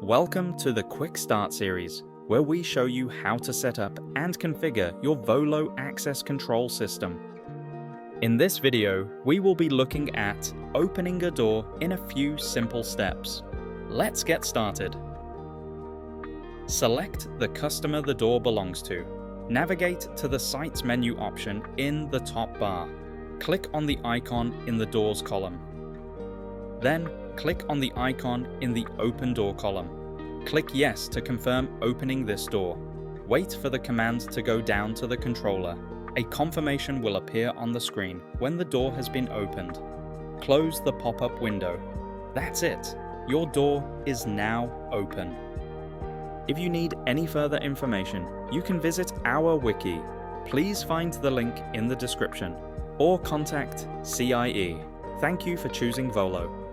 Welcome to the QuickStart series, where we show you how to set up and configure your VOLO Access Control system. In this video, we will be looking at opening a door in a few simple steps. Let's get started. Select the customer the door belongs to. Navigate to the Sites menu option in the top bar. Click on the icon in the Doors column. Then, click on the icon in the Open Door column. Click Yes to confirm opening this door. Wait for the command to go down to the controller. A confirmation will appear on the screen when the door has been opened. Close the pop-up window. That's it. Your door is now open. If you need any further information, you can visit our wiki. Please find the link in the description or contact CIE. Thank you for choosing VOLO.